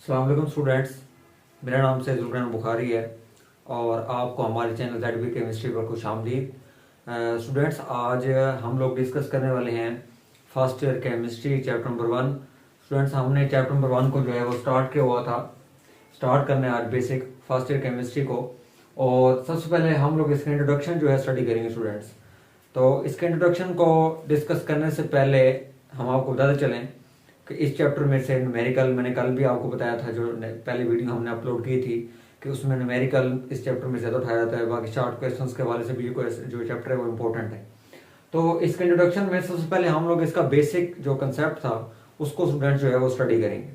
अस्सलाम वालेकुम स्टूडेंट्स, मेरा नाम से जुल्फ़िकार बुखारी है और आपको हमारे चैनल ZB केमिस्ट्री पर खुश आमदीद। स्टूडेंट्स, आज हम लोग डिस्कस करने वाले हैं first year chemistry chapter number 1। Students, हमने चैप्टर नंबर 1 को जो है वो स्टार्ट किया हुआ था। स्टार्ट करने आज बेसिक फर्स्ट ईयर केमिस्ट्री को, और सबसे पहले हम लोग इसका इंट्रोडक्शन जो है स्टडी करेंगे स्टूडेंट्स। तो इसके इंट्रोडक्शन को डिस्कस करने से पहले हम आपको बताते चलें कि इस चैप्टर में से न्यूमेरिकल, मैंने कल भी आपको बताया था जो पहले वीडियो हमने अपलोड की थी कि उसमें न्यूमेरिकल इस चैप्टर में ज़्यादा उठाया जाता है। बाकी शार्ट क्वेश्चंस के हवाले से भी जो चैप्टर है वो इम्पोर्टेंट है। तो इसके इंट्रोडक्शन में सबसे पहले हम लोग इसका बेसिक जो कंसेप्ट था उसको स्टूडेंट जो है वो स्टडी करेंगे।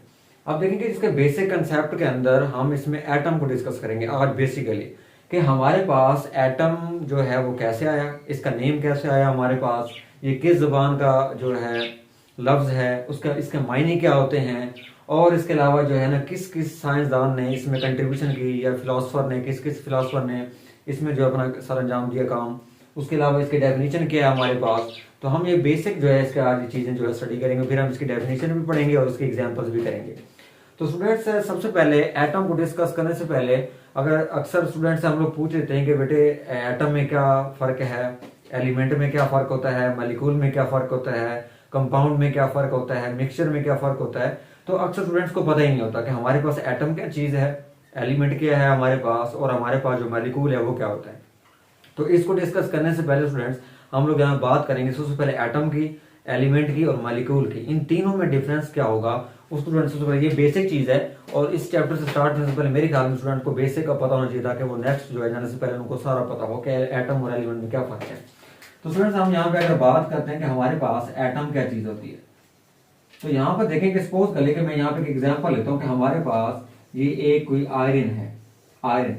अब देखेंगे इसके बेसिक कंसेप्ट के अंदर हम इसमें एटम को डिस्कस करेंगे आज बेसिकली, कि हमारे पास एटम जो है वो कैसे आया, इसका नेम कैसे आया हमारे पास, ये किस जुबान का जो है लफ्ज है, उसका इसके मायने क्या होते हैं, और इसके अलावा जो है ना किस किस साइंसदान ने इसमें कंट्रीब्यूशन की या फिलोसफर ने, किस किस फिलोसफर ने इसमें जो अपना सर अंजाम दिया काम, उसके अलावा इसकी डेफिनेशन क्या है हमारे पास। तो हम ये बेसिक जो है इसके आज ये चीज़ें जो है स्टडी करेंगे, फिर हम इसकी डेफिनेशन भी पढ़ेंगे और इसके एग्जाम्पल्स भी करेंगे। तो स्टूडेंट्स, सबसे पहले एटम को डिस्कस करने से पहले अगर अक्सर स्टूडेंट से हम लोग पूछ लेते हैं कि बेटे एटम में क्या फ़र्क है, एलिमेंट में क्या फ़र्क होता है, मॉलिक्यूल में क्या फ़र्क होता है, कंपाउंड में क्या फ़र्क होता है, मिक्सचर में क्या फ़र्क होता है, तो अक्सर स्टूडेंट्स को पता ही नहीं होता कि हमारे पास एटम क्या चीज़ है, एलिमेंट क्या है हमारे पास, और हमारे पास जो मॉलिक्यूल है वो क्या होता है। तो इसको डिस्कस करने से पहले स्टूडेंट्स हम लोग यहाँ बात करेंगे सबसे पहले एटम की, एलिमेंट की और मॉलिक्यूल की। इन तीनों में डिफरेंस क्या होगा उस स्टूडेंट सबसे पहले, ये बेसिक चीज़ है और इस चैप्टर से स्टार्ट करने से पहले मेरे ख्याल में स्टूडेंट को बेसिक का पता होना चाहिए ताकि वो नेक्स्ट जो है जाने से पहले उनको सारा पता हो कि एटम और एलिमेंट में क्या फ़र्क है। तो स्टूडेंट्स, हम यहाँ पे अगर बात करते हैं कि हमारे पास एटम क्या चीज़ होती है, तो यहाँ पर देखें कि सपोज कर ले कि मैं यहाँ पे एक एग्जांपल लेता हूँ कि हमारे पास ये एक कोई आयरन है, आयरन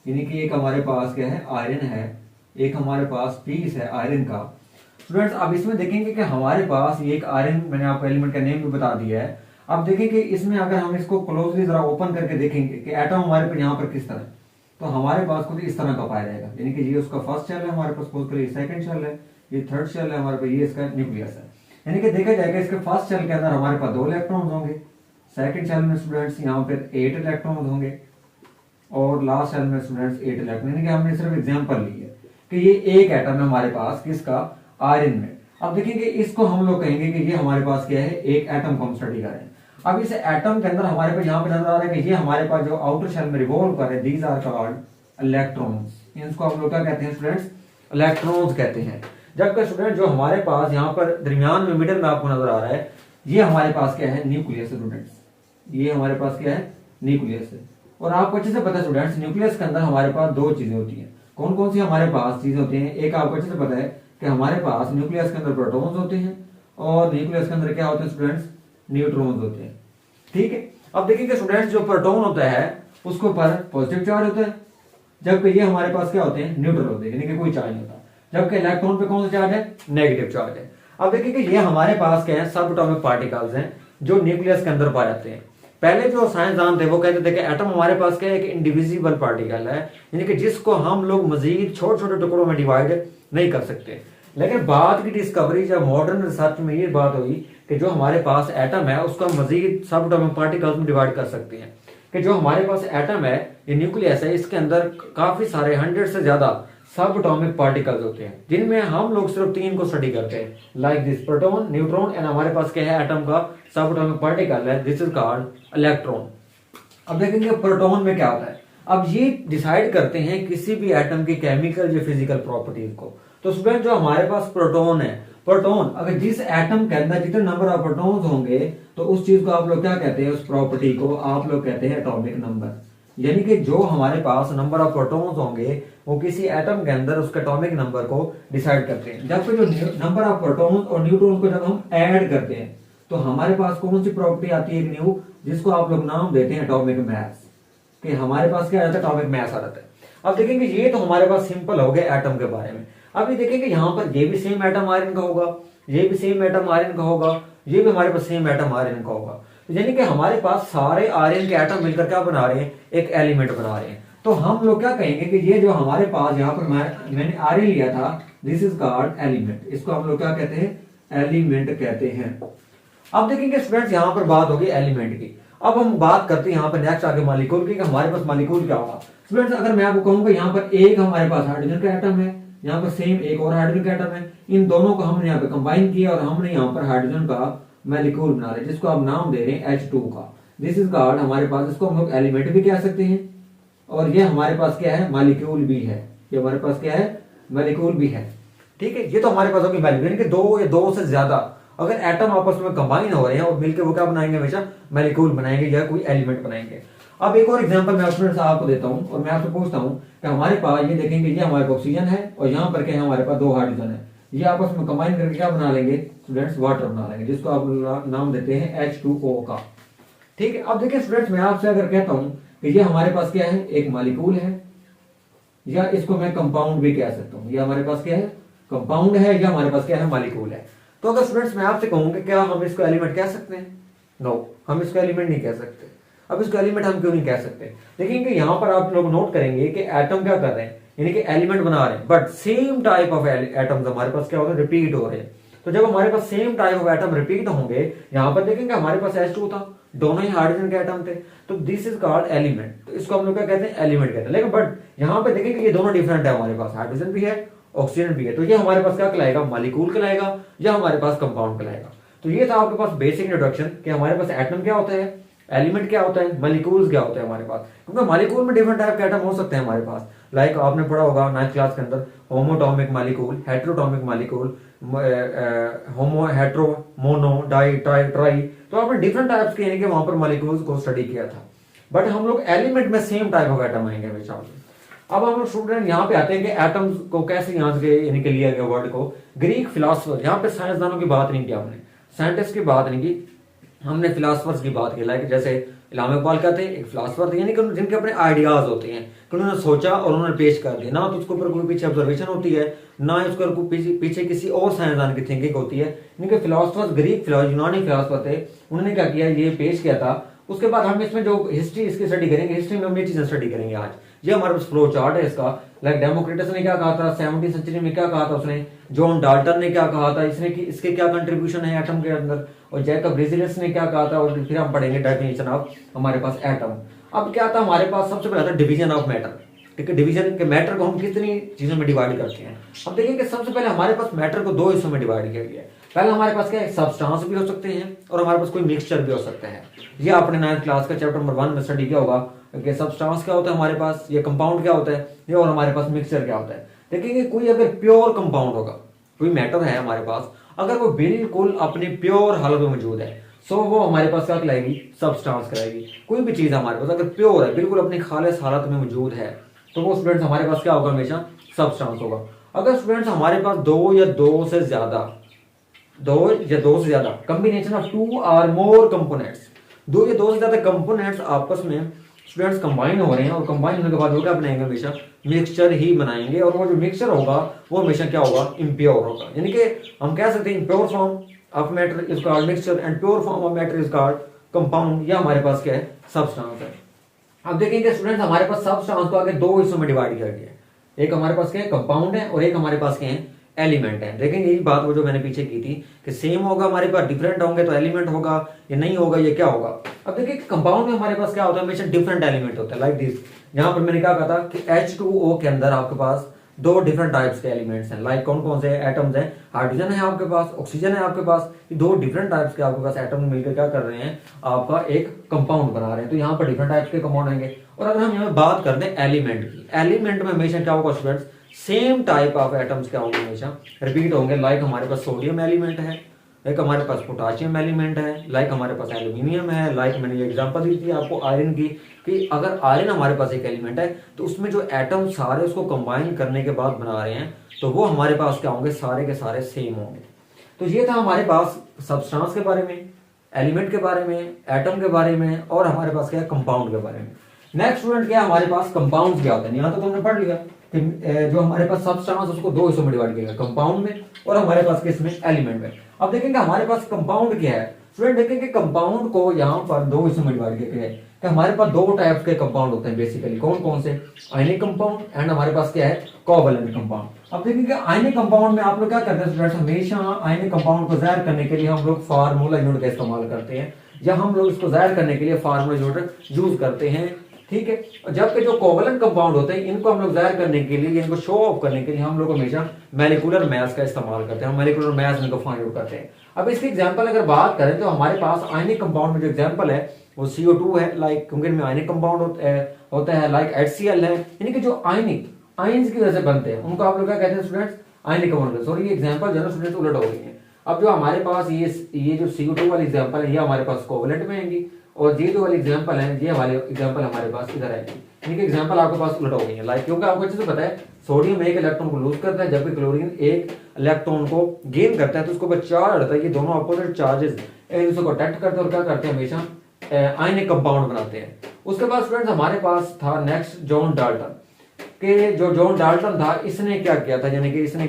यानी कि एक हमारे पास क्या है, आयरन है, एक हमारे पास पीस है आयरन का। स्टूडेंट्स, अब इसमें देखेंगे कि हमारे पास ये एक आयरन, मैंने आपको एलिमेंट का नेम भी बता दिया है। अब देखें कि इसमें अगर हम इसको क्लोजली जरा ओपन करके देखेंगे कि एटम हमारे पास यहाँ पर किस तरह, तो हमारे पास कुछ इस तरह का पाया जाएगा, यानी कि ये उसका फर्स्ट शेल है हमारे पास, सपोज करिए सेकंड शेल है, ये थर्ड शेल है हमारे पास, ये इसका न्यूक्लियस है। यानी कि देखा जाएगा इसके फर्स्ट शेल के अंदर हमारे पास 2 इलेक्ट्रॉन्स होंगे, सेकंड शेल में स्टूडेंट्स यहाँ पर 8 इलेक्ट्रॉन्स होंगे, और लास्ट शेल में स्टूडेंट्स 8 इलेक्ट्रॉन। यानी कि हमने सिर्फ एग्जांपल ली है कि ये एक एटम है हमारे पास किसका, आयरन में। अब देखेंगे इसको हम लोग कहेंगे कि ये हमारे पास क्या है, एक एटम को हम स्टडी कर रहे हैं। अब इस एटम के अंदर हमारे पास यहाँ पे नजर आ रहा है कि ये हमारे पास जो आउटर शेल में रिवॉल्व कर रहे हैं, दीज आर कॉल्ड इलेक्ट्रॉन्स। इनको हम लोग क्या कहते हैं स्टूडेंट्स, इलेक्ट्रॉन्स कहते हैं। जबकि स्टूडेंट जो हमारे पास यहाँ पर दरमियान में मिडिल में आपको नजर आ रहा है, ये हमारे पास क्या है, न्यूक्लियस है स्टूडेंट्स। ये हमारे पास क्या है, न्यूक्लियस है। और आपको अच्छे से पता है स्टूडेंट्स, न्यूक्लियस के अंदर हमारे पास 2 चीजें होती हैं। कौन कौन सी हमारे पास चीजें होती हैं, एक आपको अच्छे से पता है कि हमारे पास न्यूक्लियस के अंदर प्रोटॉन्स होते हैं और न्यूक्लियस के अंदर क्या होते हैं स्टूडेंट्स, न्यूट्रॉन्स होते हैं। ठीक है। अब देखिए स्टूडेंट्स, जो प्रोटॉन होता है उसके ऊपर पॉजिटिव चार्ज होता है, जबकि ये हमारे पास क्या होते हैं, न्यूट्रल होते हैं, यानी कि कोई चार्ज नहीं होता। जबकि इलेक्ट्रॉन पे कौन सा चार्ज है, नेगेटिव चार्ज है। अब देखिए कि ये हमारे पास क्या है, सब एटॉमिक पार्टिकल्स हैं जो न्यूक्लियस के अंदर पाए जाते हैं। पहले जो साइंसदान थे वो कहते थे कि एटम हमारे पास क्या है, एक इंडिविजिबल पार्टिकल है, यानी कि जिसको हम लोग मजीद छोटे छोटे टुकड़ों में डिवाइड नहीं कर सकते। लेकिन बाद की डिस्कवरी, जब मॉडर्न रिसर्च में ये बात हुई कि जो हमारे पास एटम है उसको हम मजीद सब एटॉमिक पार्टिकल्स में डिवाइड कर सकते हैं, कि जो हमारे पास एटम है, ये न्यूक्लियस है, इसके अंदर काफी सारे 100 से ज्यादा सब एटॉमिक पार्टिकल्स होते हैं, जिनमें हम लोग सिर्फ 3 को स्टडी करते हैं, like this proton, neutron and हमारे पास क्या है, एटम का सब एटॉमिक पार्टिकल है, दिस इज कॉल्ड इलेक्ट्रॉन। अब देखेंगे प्रोटॉन में क्या होता है। अब ये डिसाइड करते हैं किसी भी एटम की केमिकल या फिजिकल प्रॉपर्टीज को। तो स्टूडेंट, जो हमारे पास प्रोटॉन है, प्रोटॉन अगर जिस एटम के अंदर जितने नंबर ऑफ प्रोटॉन्स होंगे तो उस चीज को आप लोग क्या कहते हैं, उस प्रॉपर्टी को आप लोग कहते हैं एटॉमिक नंबर। यानी कि जो हमारे पास नंबर ऑफ प्रोटॉन्स होंगे वो किसी एटम के अंदर उसके एटॉमिक नंबर को डिसाइड करते हैं। जबकि जो नंबर ऑफ प्रोटॉन्स और न्यूट्रॉन्स को जब हम ऐड करते हैं तो हमारे पास कौन सी प्रॉपर्टी आती है, एक न्यू, जिसको आप लोग नाम देते हैं एटॉमिक मास, कि हमारे पास क्या आता है, एटॉमिक मास आ जाता है। अब देखेंगे ये तो हमारे पास सिंपल हो गया एटम के बारे में। अभी देखेंगे यहाँ पर ये भी सेम एटम आयरन का होगा, ये भी सेम एटम आयरन का होगा, ये भी हमारे पास सेम एटम आयरन का होगा। तो यानी कि हमारे पास सारे आयरन के एटम मिलकर क्या बना रहे हैं, एक एलिमेंट बना रहे हैं। तो हम लोग क्या कहेंगे कि ये जो हमारे पास यहाँ पर मैंने आयरन लिया था, दिस इज कॉल्ड एलिमेंट। इसको हम लोग क्या कहते हैं, एलिमेंट कहते हैं। अब देखेंगे स्टूडेंट्स, यहाँ पर बात होगी एलिमेंट की। अब हम बात करते हैं यहाँ पर नेक्स्ट आगे मॉलिक्यूल की, कि हमारे पास मॉलिक्यूल क्या होगा। स्टूडेंट्स अगर मैं आपको कहूँ कि यहाँ पर एक हमारे पास हाइड्रोजन का एटम है, यहाँ पर सेम एक और हाइड्रोजन का एटम है, इन दोनों को हमने यहाँ पे कंबाइन किया और हमने यहाँ पर हाइड्रोजन का मॉलिक्यूल बना रहे हैं जिसको आप नाम दे रहे हैं H2 का। दिस इज कॉल्ड हमारे पास, इसको हम लोग एलिमेंट भी कह सकते हैं और ये हमारे पास क्या है, मॉलिक्यूल भी है। ये हमारे पास क्या है, मॉलिक्यूल भी है। ठीक है, ये तो हमारे पास होगी मॉलिक्यूल, यानी कि दो या दो से ज्यादा अगर एटम आपस में कंबाइन हो रहे हैं और मिलकर वो क्या बनाएंगे, हमेशा मॉलिक्यूल बनाएंगे या कोई एलिमेंट बनाएंगे। अब एक और एग्जांपल मैं स्टूडेंट्स आपको देता हूं और मैं आपसे पूछता हूं कि हमारे पास ये देखेंगे, ये हमारे पास ऑक्सीजन है और यहाँ पर क्या है, हमारे पास दो हाइड्रोजन है, ये आपस में कंबाइन करके क्या बना लेंगे स्टूडेंट्स, वाटर बना लेंगे जिसको आप नाम देते हैं H2O का। ठीक है, अब देखिए स्टूडेंट्स मैं आपसे अगर कहता हूं कि ये हमारे पास क्या है, एक मॉलिक्यूल है या इसको मैं कंपाउंड भी कह सकता हूं, ये हमारे पास क्या है, कंपाउंड है या हमारे पास क्या है, मॉलिक्यूल है। तो अगर स्टूडेंट्स मैं आपसे कहूं कि क्या हम इसको एलिमेंट कह सकते हैं, नो, हम इसको एलिमेंट नहीं कह सकते। अब इसको एलिमेंट हम क्यों नहीं कह सकते, देखेंगे यहाँ पर आप लोग नोट करेंगे कि एटम क्या कर रहे हैं, यानी कि एलिमेंट बना रहे हैं, but same type of atoms हमारे पास क्या हो रहे हैं, रिपीट हो रहे हैं। तो जब हमारे पास same type of atom repeat होंगे, यहाँ पर देखेंगे हमारे पास H2 था, दोनों ही हाइड्रोजन के एटम थे, तो दिस इज कॉल्ड एलिमेंट। तो इसको हम लोग क्या कहते हैं, एलिमेंट कहते हैं। लेकिन बट यहाँ पे देखेंगे ये दोनों डिफरेंट है, हमारे पास हाइड्रोजन भी है, ऑक्सीजन भी है, तो ये हमारे पास क्या कहलाएगा, मॉलिक्यूल कहलाएगा या हमारे पास कंपाउंड कहलाएगा। तो ये था आपके पास बेसिक इंट्रोडक्शन कि हमारे पास एटम क्या होता है, एलिमेंट क्या होता है, मॉलिक्यूल्स क्या होता है हमारे पास। क्योंकि मॉलिक्यूल में डिफरेंट टाइप के एटम हो सकते हैं हमारे पास, लाइक आपने पढ़ा होगा 9th क्लास के अंदर होमोटॉमिक मॉलिक्यूल, हेटेरोटॉमिक मॉलिक्यूल, होमो, हेटेरो, मोनो, डाई, ट्राई, तो आपने डिफरेंट टाइप्स के यानी कि वहां पर मॉलिक्यूल्स को स्टडी किया था। बट हम लोग एलिमेंट में सेम टाइप ऑफ एटम आएंगे हमेशा। अब हम लोग स्टूडेंट यहाँ पे आते हैं कि एटम्स को कैसे यहाँ से यानी कि लिया गया वर्ड को, ग्रीक फिलोसफर, यहाँ पे साइंसदानों की बात नहीं की हमने, साइंटिस्ट की बात नहीं की, हमने फिलोसफर्स की बात की। लाइक जैसे इलामा इकबाल क्या थे, एक फिलोसफर थे, यानी कि जिनके अपने आइडियाज होते हैं कि उन्होंने सोचा और उन्होंने पेश कर दिया, ना तो उसके ऊपर कोई पीछे ऑब्जर्वेशन होती है, ना उसके ऊपर पीछे किसी और साइंसदान की थिंकिंग होती है। इनके फिलोसफर्स ग्रीक यूनानी फिलोसफर थे, उन्होंने क्या किया, ये पेश किया था। उसके बाद हम इसमें जो हिस्ट्री इसकी स्टडी करेंगे, हिस्ट्री में हम ये चीजें स्टडी करेंगे आज। ये हमारे पास फ्लो चार्ट है इसका। लाइक डेमोक्रिटस ने क्या कहा था 17वीं सेंचुरी में, क्या कहा था उसने, जॉन डाल्टन ने क्या कहा था, इसने इसके क्या कंट्रीब्यूशन है एटम के अंदर, और जैकब रिजलियस ने क्या कहा था, और फिर हम पढ़ेंगे डेफिनेशन ऑफ हमारे पास एटम। अब क्या था हमारे पास, सबसे पहले था डिवीजन ऑफ मैटर। ठीक है, डिवीजन के मैटर को हम कितनी चीजों में डिवाइड करते हैं। अब देखेंगे सबसे पहले हमारे पास मैटर को दो हिस्सों में डिवाइड किया गया है। पहले हमारे पास क्या है, सब्सटेंस भी हो सकते हैं और हमारे पास कोई मिक्सचर भी हो सकता है। ये आपने 9th क्लास का चैप्टर नंबर 1 में स्टडी किया होगा कि सब्सटेंस क्या होता है हमारे पास, ये कंपाउंड क्या होता है, ये और हमारे पास मिक्सचर क्या होता है। देखेंगे कोई अगर प्योर कंपाउंड होगा, कोई मैटर है हमारे पास, अगर वो बिल्कुल अपनी प्योर हालत में मौजूद है, सो वो हमारे पास क्या कहलाएगी, सब्सटेंस कहलाएगी। कोई भी चीज हमारे पास अगर प्योर है, बिल्कुल अपनी खालिस हालत में मौजूद है, तो वो स्टूडेंट्स हमारे पास क्या होगा, हमेशा सब्सटेंस होगा। अगर स्टूडेंट्स हमारे पास दो या दो से ज्यादा कॉम्बिनेशन ऑफ 2 और मोर कंपोनेंट्स, दो या दो से ज्यादा कंपोनेंट्स आपस में स्टूडेंट्स कंबाइन हो रहे हैं, और कंबाइन होने के बाद वो क्या बनाएंगे, हमेशा मिक्सचर ही बनाएंगे। और वो जो मिक्सचर होगा वो हमेशा क्या होगा, इम्प्योर होगा। यानी कि हम कह सकते हैं impure form of matter is called mixture and pure form of matter is called compound, या हमारे पास क्या है, सब्सटेंस है। अब देखेंगे स्टूडेंट्स हमारे पास सब्सटेंस को आगे दो हिस्सों में डिवाइड किया गया है। एक हमारे पास क्या है, कंपाउंड है, और एक हमारे पास क्या है, एलिमेंट है। देखेंगे यही बात वो जो मैंने पीछे की थी कि सेम होगा हमारे पास, डिफरेंट होंगे तो एलिमेंट होगा, ये नहीं होगा ये क्या होगा। अब देखिए कंपाउंड में हमारे पास क्या होता है, हमेशा डिफरेंट एलिमेंट होता है। लाइक दिस, यहाँ पर मैंने क्या कहा था कि H2O के अंदर आपके पास दो डिफरेंट टाइप्स के एलिमेंट्स हैं। लाइक कौन कौन से एटम्स हैं, हाइड्रोजन है आपके पास, ऑक्सीजन है आपके पास, दो डिफरेंट टाइप्स के आपके पास एटम मिलकर क्या कर रहे हैं, आपका एक कंपाउंड बना रहे हैं। तो यहाँ पर डिफरेंट टाइप्स के कंपाउंड आएंगे। और अगर हम यहाँ बात करते हैं एलिमेंट की, एलिमेंट में हमेशा क्या होगा students, same type of atoms क्या होंगे, हमेशा रिपीट होंगे। लाइक हमारे पास सोडियम एलिमेंट है, लाइक हमारे पास पोटाशियम एलिमेंट है, लाइक हमारे पास एल्यूमिनियम है, लाइक मैंने ये एग्जांपल दी थी आपको आयरन की, कि अगर आयरन हमारे पास एक एलिमेंट है तो उसमें जो एटम सारे उसको कंबाइन करने के बाद बना रहे हैं, तो वो हमारे पास क्या होंगे, सारे के सारे सेम होंगे। तो ये था हमारे पास सब्सटेंस के बारे में, एलिमेंट के बारे में, एटम के बारे में, और हमारे पास क्या है, कंपाउंड के बारे में। नेक्स्ट स्टूडेंट क्या है, हमारे पास कंपाउंड क्या होता है। यहाँ तो तुमने पढ़ लिया कि जो हमारे पास सब्सटेंस उसको दो हिस्सों में डिवाइड किया गया, कंपाउंड में और हमारे पास किसमें, एलिमेंट में। अब देखेंगे हमारे पास कंपाउंड क्या है स्टूडेंट, देखेंगे कंपाउंड को यहाँ पर दो हिस्सों में डिवाइड किया गया है कि हमारे पास दो टाइप्स के कंपाउंड होते हैं बेसिकली। कौन कौन से, आयनिक कंपाउंड एंड हमारे पास क्या है, कोवैलेंट कंपाउंड। अब देखेंगे आयनिक कंपाउंड में आप लोग क्या करते हैं स्टूडेंट्स, हमेशा आयनिक कंपाउंड को जाहिर करने के लिए हम लोग फार्मूला यूनिट का इस्तेमाल करते हैं। या हम लोग इसको जाहिर करने के लिए फार्मूला जोटर यूज करते हैं, ठीक है। जबकि जो कोवलेंट कंपाउंड होते हैं इनको हम लोग जाहिर करने के लिए, इनको शो ऑफ करने के लिए हम लोग हमेशा मॉलिक्यूलर मास का इस्तेमाल करते हैं, हम मॉलिक्यूलर मास इनको फाइंड आउट करते हैं। अब इसकी एग्जांपल अगर बात करें तो हमारे पास आयनिक कंपाउंड में जो एग्जांपल है वो CO2 है, लाइक, क्योंकि इनमें आयनिक कंपाउंड होता है, लाइक HCl है, यानी कि जो आयनिक आयंस की वजह से बनते हैं उनको आप लोग क्या कहते हैं स्टूडेंट्स, आयनिक कंपाउंड। सॉरी, ये एग्जांपल जो है स्टूडेंट्स उलट हो गई है। अब जो हमारे पास ये जो CO2 वाली एग्जांपल है ये हमारे पास कोवलेंट में आएंगी, और ये जो वाली एग्जांपल है ये हमारे एग्जांपल हमारे पास इधर आएगी, यानी कि एग्जांपल आपके पास उलट हो गई है, लाइक, क्योंकि आपको अच्छे से पता है सोडियम एक इलेक्ट्रॉन को लूज करता है जबकि क्लोरीन एक इलेक्ट्रॉन को गेन करता है, तो उसके ऊपर चार्ज रहता है, ये दोनों अपोजिट चार्जेस एक दूसरे को अट्रैक्ट करते हैं और क्या करते हैं, हमेशा आयनिक कंपाउंड बनाते हैं। उसके बाद स्टूडेंट्स हमारे पास था नेक्स्ट जॉन डाल्टन, कि जो जॉन डाल्टन था इसने क्या किया था, यानी कि इसने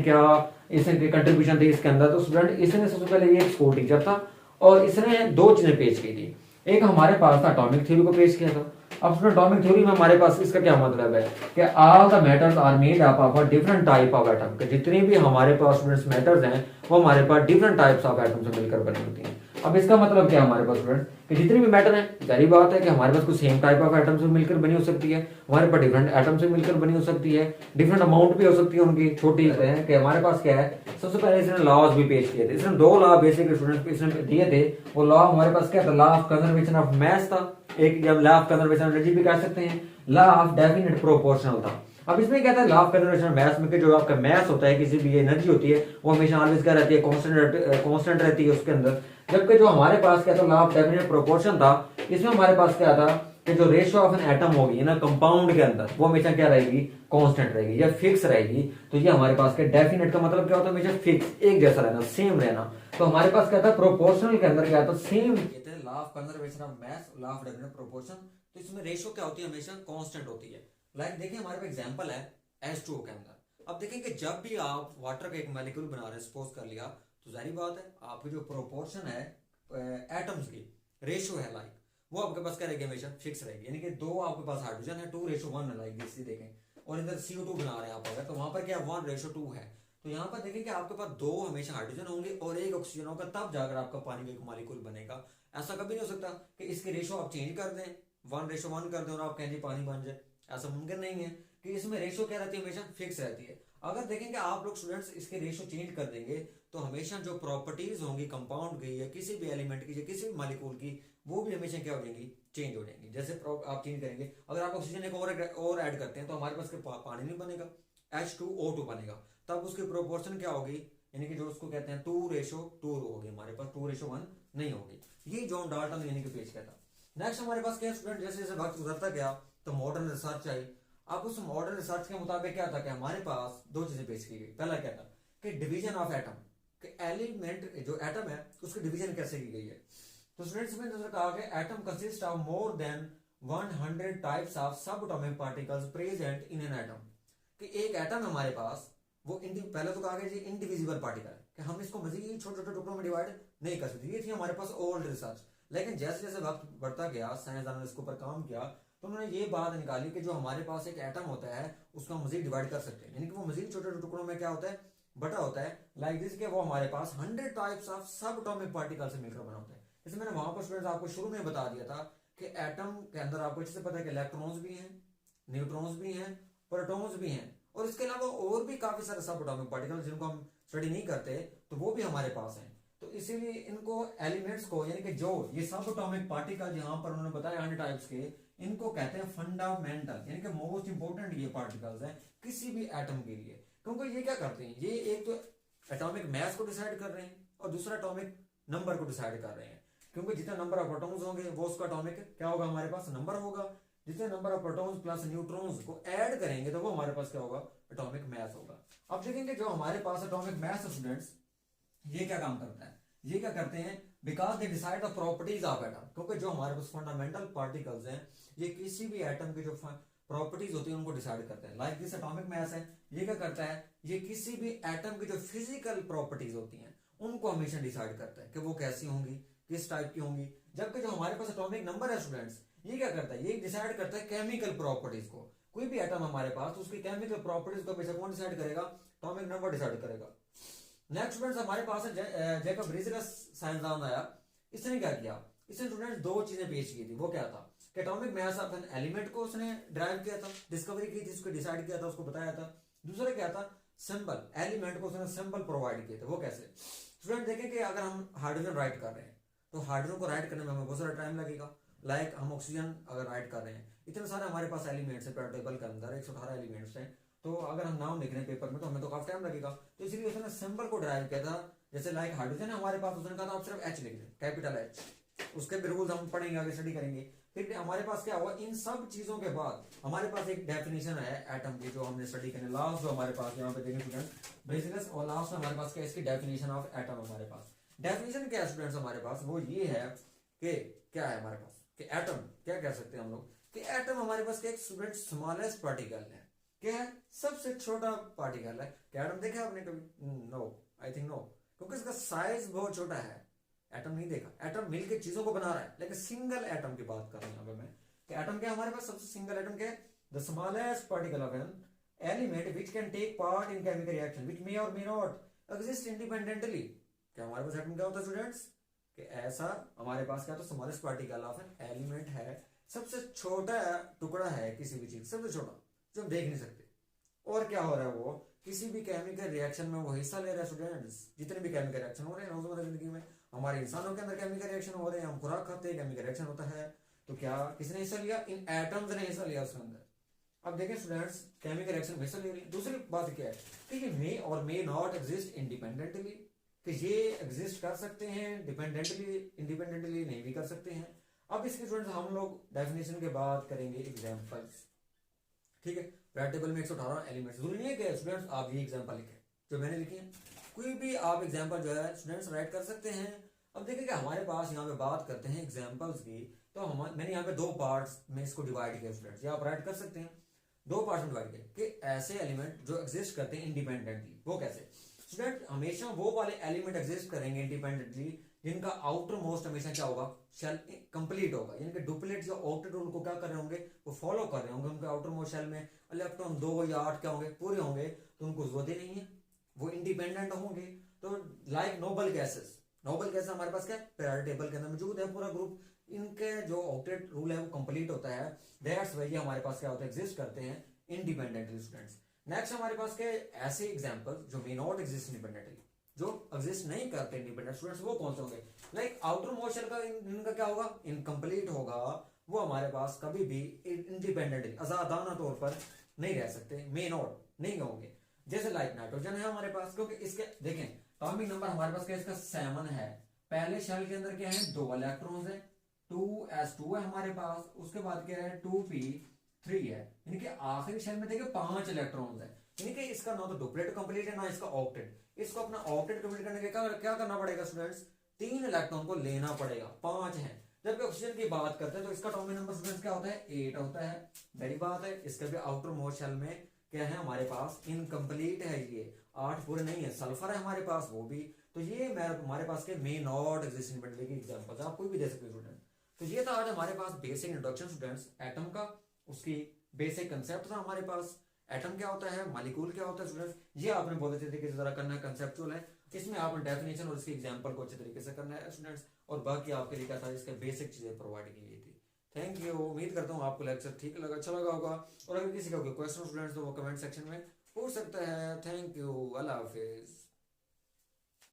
कंट्रीब्यूशन थी इसके अंदर। तो स्टूडेंट इसने सबसे पहले ये एक स्कूल टीचर था और इसने दो चीजें पेश की थी। एक हमारे पास था एटॉमिक थ्योरी को पेश किया था। अब स्टूडेंट एटॉमिक थ्योरी में हमारे पास इसका क्या मतलब है कि all the matters are made up of a different type of atom, कि जितनी भी हमारे पास स्टूडेंट्स मैटर्स हैं वो हमारे पास डिफरेंट टाइप्स ऑफ एटम से मिलकर बनी होती हैं। अब इसका मतलब क्या है हमारे पास स्टूडेंट, कि जितनी भी मैटर है, जारी बात है कि हमारे पास कुछ सेम टाइप ऑफ एटम से मिलकर बनी हो सकती है, हमारे पास डिफरेंट एटम से मिलकर बनी हो सकती है, डिफरेंट अमाउंट भी हो सकती है उनकी, छोटी है कि हमारे पास क्या है। सबसे पहले इसने लॉज भी पेश किए थे, इसने दो लॉ बेसिक स्टूडेंट इसने दिए थे। वो लॉ हमारे पास क्या था, law of conservation of mass था, एक जब law of conservation of energy भी कह सकते हैं, लॉ ऑफ डेफिनेट प्रोपोर्शनल था। अब इसमें क्या था, लॉ ऑफ कंजर्वेशन मास में कि जो आपका मास होता है, किसी भी एनर्जी होती है वो हमेशा ऑलवेज क्या रहती है, कांस्टेंट रहती है उसके अंदर। जबकि जो हमारे पास क्या था, लॉ ऑफ डेफिनेट प्रोपोर्शन था, इसमें हमारे पास क्या था कि जो रेशियो ऑफ एन एटम होगी ना कंपाउंड के अंदर वो हमेशा क्या रहेगी, कांस्टेंट रहेगी या फिक्स रहेगी। तो ये हमारे पास क्या, डेफिनेट का मतलब क्या होता है, हमेशा फिक्स, एक जैसा रहना, सेम रहना। तो हमारे पास क्या था, प्रोपोर्शनल के अंदर क्या था, same. Law of conservation of mass, law of definite proportion, तो इसमें रेशियो क्या होती है, हमेशा कांस्टेंट होती है। लाइक देखिए हमारे पास एग्जांपल है H2O के अंदर। अब देखें कि जब भी आप वाटर का एक मॉलिक्यूल बना रहे हैं, सपोज कर लिया, तो जाहिर बात है आपकी जो प्रोपोर्शन है एटम्स की, रेशियो है, लाइक, वो आपके पास क्या रहेगी, हमेशा फिक्स रहेगी। यानी कि दो आपके पास हाइड्रोजन है, 2:1 है, लाइक दिस देखें, और इधर CO2 बना रहे हैं आप अगर, तो वहां पर क्या 1:2 है। तो यहाँ पर देखें कि आपके पास दो हमेशा हाइड्रोजन होंगे और एक ऑक्सीजन होगा, तब जाकर आपका पानी का एक मॉलिक्यूल बनेगा। ऐसा कभी नहीं हो सकता कि इसके रेशियो आप चेंज कर दें, 1:1 कर दें और आप कहें जी पानी बन जाए, ऐसा मुमकिन नहीं है। कि इसमें रेशियो क्या रहती है, हमेशा फिक्स रहती है। अगर देखेंगे आप लोग स्टूडेंट्स इसके रेशियो चेंज कर देंगे तो हमेशा जो प्रॉपर्टीज होंगी कंपाउंड की या किसी भी एलिमेंट की या किसी भी मॉलिक्यूल की, वो भी हमेशा क्या हो जाएंगी, चेंज हो जाएंगी। जैसे आप चेंज करेंगे, अगर आप ऑक्सीजन एक और ऐड करते हैं तो हमारे पास पानी नहीं बनेगा, H2O2 बनेगा, तब उसकी प्रोपोर्शन क्या होगी, यानी कि जो उसको कहते हैं 2:2 होगी, हमारे पास 2:1 नहीं होगी। ये जॉन डाल्टन यानी कि पेश किया था। नेक्स्ट हमारे पास क्या स्टूडेंट, जैसे जैसे वक्त गुजरता गया तो मॉडर्न रिसर्च आई। अब उस मॉडर्न रिसर्च के मुताबिक क्या था कि हमारे पास दो चीजें पेश की गई। पहला क्या था कि डिवीजन ऑफ एटम, कि एलिमेंट जो एटम है उसकी डिवीजन कैसे की गई है। तो स्टूडेंट्स में जैसे कहा कि atom consist of more than 100 types of subatomic particles present in an atom, कि एक एटम हमारे पास वो पहले तो कहा गया जी इनडिविजिबल पार्टिकल है, कि हम इसको मजीद छोटे छोटे टुकड़ों में डिवाइड नहीं कर सकते। ये थी हमारे पास ओल्ड रिसर्च। लेकिन जैसे जैसे वक्त बढ़ता गया, साइंसदानों ने इसके ऊपर काम किया, तो उन्होंने ये बात निकाली कि जो हमारे पास एक एटम होता है उसको हम मजीद डिवाइड कर सकते हैं, यानी कि वो मजीद छोटे छोटे टुकड़ों में क्या होता है, बटा होता है। लाइक दिस के वो हमारे पास 100 टाइप्स ऑफ सब एटॉमिक पार्टिकल से मिलकर बना होता है। जैसे मैंने वहां पर स्टूडेंट्स आपको शुरू में बता दिया था कि एटम के अंदर आपको अच्छे से पता है कि इलेक्ट्रॉन्स भी हैं, न्यूट्रॉन्स भी हैं, प्रोटॉन्स भी हैं, और इसके अलावा और भी काफी सारे सब एटॉमिक पार्टिकल जिनको हम स्टडी नहीं करते, तो वो भी हमारे पास हैं। तो इसीलिए इनको एलिमेंट्स को, यानी कि जो ये सब एटॉमिक पार्टिकल यहाँ पर उन्होंने बताया 100 टाइप्स के, इनको कहते हैं फंडामेंटल, यानी कि मोस्ट इंपोर्टेंट ये पार्टिकल्स हैं किसी भी एटम के लिए। क्योंकि ये क्या करते हैं, ये एक तो एटॉमिक मास को डिसाइड कर रहे हैं और दूसरा एटॉमिक नंबर को डिसाइड कर रहे हैं। क्योंकि जितना नंबर ऑफ प्रोटॉन्स होंगे वो उसका एटॉमिक क्या होगा, हमारे पास नंबर होगा। जितने number of protons plus neutrons को ऐड करेंगे तो वो हमारे पास क्या होगा, एटॉमिक मास होगा। अब देखेंगे जो हमारे पास एटॉमिक मास स्टूडेंट्स, ये क्या काम करता है, ये क्या करते हैं, because they decide the properties of atom. क्योंकि जो हमारे पास फंडामेंटल पार्टिकल्स हैं ये किसी भी एटम की जो प्रॉपर्टीज होती है उनको डिसाइड करते हैं। लाइक दिस एटॉमिक मास है, ये क्या करता है, ये किसी भी एटम की जो फिजिकल प्रॉपर्टीज होती हैं उनको हमेशा डिसाइड करता है कि वो कैसी होंगी, किस टाइप की होंगी। जबकि जो हमारे पास एटॉमिक नंबर है स्टूडेंट्स, ये क्या करता है, ये डिसाइड करता है केमिकल प्रॉपर्टीज को। कोई भी एटम हमारे पास, तो उसकी केमिकल प्रॉपर्टीज को हमेशा कौन डिसाइड करेगा, एटॉमिक नंबर डिसाइड करेगा। नेक्स्ट स्टूडेंट्स हमारे पास है जैकब रीजनस साइंसदान आया, इसने क्या किया, इसने स्टूडेंट्स दो चीजें पेश की थी। वो क्या था कि atomic mass of an element को उसने ड्राइव किया था, डिस्कवरी की थी, उसको डिसाइड किया था, उसको बताया था। दूसरा क्या था, सिंबल, एलिमेंट को उसने सिंबल प्रोवाइड किए थे। वो कैसे स्टूडेंट देखें कि अगर हम हाइड्रोजन राइट कर रहे हैं तो हाइड्रोजन को राइट करने में हमें बहुत सारा टाइम लगेगा। लाइक हम ऑक्सीजन अगर राइट कर रहे हैं, इतने सारे हमारे पास एलिमेंट्स है पीरियोडिक टेबल के अंदर 118 एलिमेंट्स हैं, तो अगर हम नाम लिख रहे हैं पेपर में तो हमें तो काफी टाइम लगेगा। तो इसलिए उसने सिंबल को ड्राइव किया था। जैसे लाइक हाइड्रोजन है हमारे पास, उसने कहा था आप सिर्फ एच लिख दें, कैपिटल एच। उसके भी रूल्स हम पढ़ेंगे, आगे स्टडी करेंगे। फिर हमारे पास क्या हुआ, इन सब चीजों के बाद हमारे पास एक डेफिनेशन है एटम की, जो हमने स्टडी करने लास्ट, जो हमारे पास यहाँ पे देखें स्टूडेंट बेसिकस, और लास्ट में हमारे पास क्या, इसकी डेफिनेशन ऑफ एटम हमारे पास। डेफिनेशन क्या है स्टूडेंट्स हमारे पास, वो ये है कि क्या है हमारे पास कि एटम क्या कह सकते हैं हम लोग कि एटम हमारे पास एक स्टूडेंट स्मॉलेस्ट पार्टिकल है। क्या है, सबसे छोटा पार्टिकल है। क्या एटम देखा आपने कभी? नो, आई थिंक नो, क्योंकि इसका साइज बहुत छोटा है। एटम नहीं देखा, एटम मिलकर चीजों को बना रहा है, लेकिन सिंगल एटम की बात कर रहे हैं यहाँ पे मैं कि एटम क्या हमारे पास सबसे सिंगल एटम क्या है, the smallest particle of an element which can take part in chemical reaction which may और मे नॉट एग्जिस्ट इंडिपेंडेंटली। क्या हमारे पास एटम क्या होता है स्टूडेंट्स कि ऐसा हमारे पास क्या तो smallest particle of an element है, सबसे छोटा टुकड़ा है किसी भी चीज, सबसे छोटा जो हम देख नहीं सकते। और क्या हो रहा है, वो किसी भी केमिकल रिएक्शन में वो हिस्सा ले रहा है स्टूडेंट्स। जितने भी केमिकल रिएक्शन हो रहे हैं रोजमर्रा जिंदगी में, हमारे इंसानों के अंदर केमिकल रिएक्शन हो रहे हैं, हम खुराक खाते हैं, केमिकल रिएक्शन होता है, तो क्या किसने हिस्सा लिया, इन एटम्स ने हिस्सा लिया उसके अंदर। अब देखें स्टूडेंट्स, केमिकल रिएक्शन में हिस्सा ले रही है। दूसरी बात क्या है कि ये मे और मे नॉट एग्जिस्ट इंडिपेंडेंटली, कि ये एग्जिस्ट कर सकते हैं डिपेंडेंटली, इंडिपेंडेंटली नहीं भी कर सकते हैं। अब इसके स्टूडेंट्स हम लोग डेफिनेशन के बाद करेंगे एग्जांपल्स, ठीक है। पीरियोडिक टेबल में 118 एलिमेंट्स, जरूरी नहीं है कि स्टूडेंट्स आप ये एग्जांपल लिखें जो मैंने लिखी है, कोई भी आप एग्जांपल जो है स्टूडेंट्स राइट कर सकते हैं। अब देखिए हमारे पास यहाँ पे बात करते हैं एग्जांपल्स की, तो मैंने यहाँ पे दो पार्ट्स में इसको डिवाइड किया स्टूडेंट्स, या आप राइट कर सकते हैं दो पार्ट्स में डिवाइड किया कि ऐसे एलिमेंट जो एग्जिस्ट करते हैं इंडिपेंडेंटली। वो कैसे स्टूडेंट, हमेशा वो वाले एलिमेंट एग्जिस्ट करेंगे इंडिपेंडेंटली जिनका आउटर मोस्ट हमेशा क्या होगा, शेल कंप्लीट होगा, यानी कि डुप्लीट या ऑक्टेट उनको क्या कर रहे होंगे, वो फॉलो कर रहे होंगे। उनके आउटर मोस्ट शेल में इलेक्ट्रॉन 2 या 8 क्या होंगे, पूरे होंगे, तो उनको जरूरत ही नहीं है, वो इंडिपेंडेंट होंगे। तो like noble gases, noble gases हमारे पास क्या पीरियोडिक टेबल के अंदर मौजूद है पूरा ग्रुप, इनके जो ऑक्टेट रूल है वो कंप्लीट होता है, दैट्स वाई ये हमारे पास क्या होता है, एग्जिस्ट करते हैं इंडिपेंडेंटली स्टूडेंट्स। नेक्स्ट हमारे पास के ऐसे एग्जांपल्स जो मे नॉट एग्जिस्ट इंडिपेंडेंटली, जो एग्जिस्ट नहीं करते इंडिपेंडेंट स्टूडेंट्स, वो कौन से होंगे, लाइक आउटर मोस्ट शेल का इनका क्या होगा, इनकम्प्लीट होगा, वो हमारे पास कभी भी इंडिपेंडेंटली आजादाना तौर पर नहीं रह सकते, मे नॉट नहीं होंगे। जैसे लाइक नाइट्रोजन है हमारे पास, क्योंकि इसके देखें एटॉमिक नंबर हमारे पास क्या, इसका 7 है। पहले शेल के अंदर क्या है, 2 इलेक्ट्रॉन्स है, 2s2 है हमारे पास, उसके बाद क्या है 2p3 है, यानी कि आखिरी शेल में देखिए 5 इलेक्ट्रॉन्स है, यानी कि इसका ना तो डुप्लेट कंप्लीट है ना इसका ऑक्टेट। इसको अपना ऑक्टेट कंप्लीट करने के क्या करना पड़ेगा स्टूडेंट्स, 3 इलेक्ट्रॉन को लेना पड़ेगा, 5 है। जब ऑक्सीजन की बात करते हैं तो इसका एटॉमिक नंबर स्टूडेंट्स क्या होता है, 8 होता है। बड़ी बात है, इसका भी आउटर मोस्ट शेल में क्या है हमारे पास, इनकम्प्लीट है, ये 8 पूरे नहीं है। सल्फर है हमारे पास, वो भी, तो ये हमारे पास के मे नॉट एग्जिस्ट इंडिपेंडेंटली की एग्जांपल्स आप कोई भी दे सकते हो स्टूडेंट। तो ये था आज हमारे पास बेसिक इंट्रोडक्शन स्टूडेंट्स एटम का, उसकी बेसिक कंसेप्ट था हमारे पास, एटम क्या होता है, मॉलिक्यूल क्या होता है स्टूडेंट्स, ये आपने बहुत अच्छे तरीके से जरा करना है, कंसेप्चुअल है, इसमें आपने डेफिनेशन और इसके एग्जांपल को अच्छे तरीके से करना है स्टूडेंट्स, और बाकी आपके लिए क्या था, इसके बेसिक चीजें प्रोवाइड की गई थी। थैंक यू, उम्मीद करता हूँ आपको लेक्चर ठीक लगा, अच्छा लगा होगा, और अगर किसी का कोई क्वेश्चन स्टूडेंट्स तो वो कमेंट सेक्शन में पूछ सकता है। Thank you, Allah Hafiz.